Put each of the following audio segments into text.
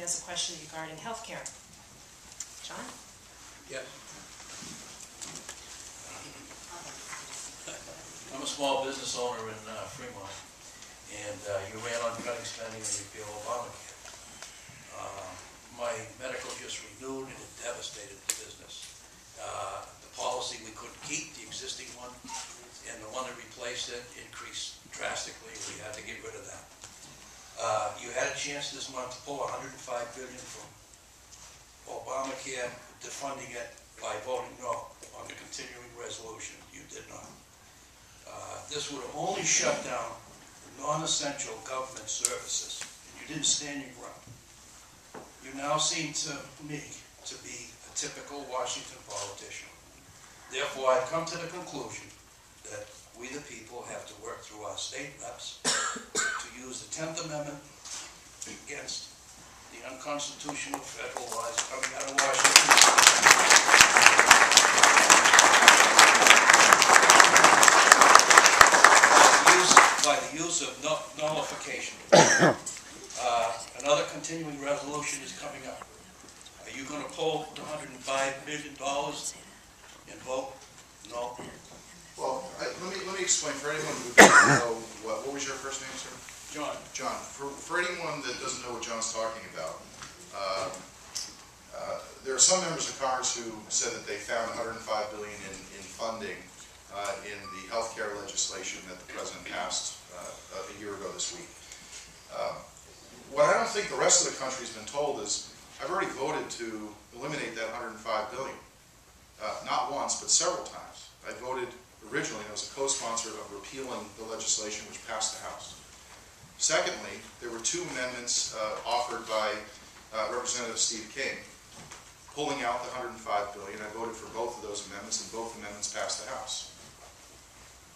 has a question regarding health care. John? Yes. I'm a small business owner in Freemont, and you ran on cutting spending and repeal Obamacare. My medical just renewed, and it devastated the business. The policy, we couldn't keep the existing one, and the one that replaced it increased drastically. We had to get rid of that. You had a chance this month to pull $105 billion from Obamacare, defunding it by voting no on the continuing resolution. You did not. This would have only shut down non-essential government services, and you didn't stand your ground. You now seem to me to be a typical Washington politician. Therefore, I've come to the conclusion that we the people have to work through our state reps to use the 10th Amendment against the unconstitutional federal laws coming out of Washington. By the use of nullification. Another continuing resolution is coming up. Are you going to pull the $105 million and vote no? Well, let me explain for anyone who doesn't know what was your first name, sir? John. John. For anyone that doesn't know what John's talking about, there are some members of Congress who said that they found $105 billion in funding in the health care legislation that the president passed a year ago this week. What I don't think the rest of the country has been told is I've already voted to eliminate that $105 billion. Not once, but several times. I voted originally, I was a co-sponsor of repealing the legislation which passed the House. Secondly, there were two amendments offered by Representative Steve King, pulling out the $105 billion. I voted for both of those amendments, and both amendments passed the House.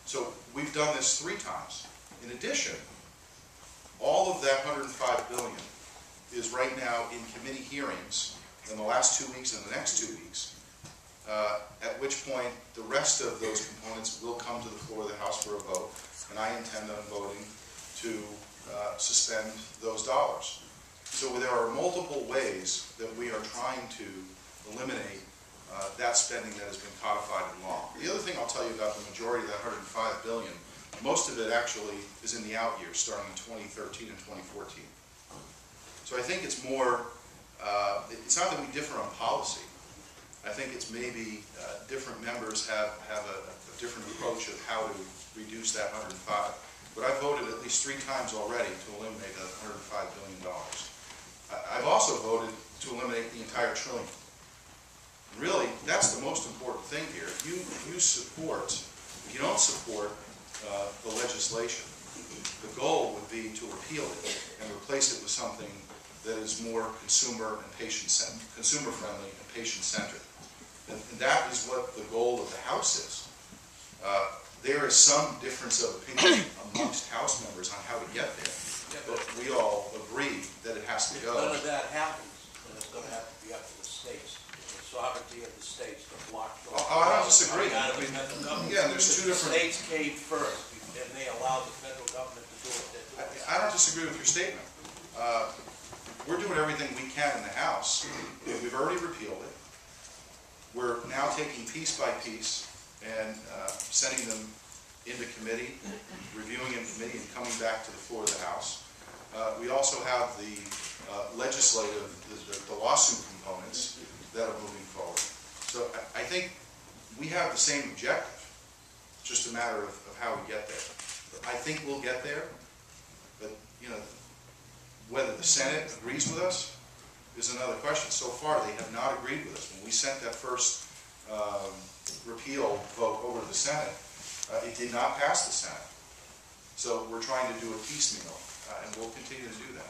So we've done this 3 times. In addition, all of that $105 billion is right now in committee hearings in the last 2 weeks and the next 2 weeks, at which point the rest of those components will come to the floor of the House for a vote, and I intend on voting to suspend those dollars. So there are multiple ways that we are trying to eliminate that spending that has been codified in law. The other thing I'll tell you about the majority of that $105 billion, most of it actually is in the out years, starting in 2013 and 2014. So I think it's more, it's not that we differ on policy. I think it's maybe different members have a different approach of how to reduce that 105. But I've voted at least 3 times already to eliminate that $105 billion. I've also voted to eliminate the entire trillion. Really, that's the most important thing here. If you support, if you don't support the legislation, the goal would be to repeal it and replace it with something that is more consumer and consumer friendly and patient centered. And that is what the goal of the House is. There is some difference of opinion amongst House members on how to get there, but we all agree that it has to go. If none of that happens, then it's going to have to be up to the states. The sovereignty of the states to block. I don't disagree. Yeah, there's 2 different. The states came first, and they allowed the federal government to do it. I don't disagree with your statement. We're doing everything we can in the House. We've already repealed it. We're now taking piece by piece and sending them into committee, reviewing in committee, and coming back to the floor of the House. We also have the legislative, the lawsuit components that are moving forward. So I think we have the same objective. It's just a matter of how we get there. I think we'll get there, but whether the Senate agrees with us is another question. So far, they have not agreed with us. When we sent that first repeal vote over to the Senate, it did not pass the Senate. So we're trying to do it piecemeal, and we'll continue to do that.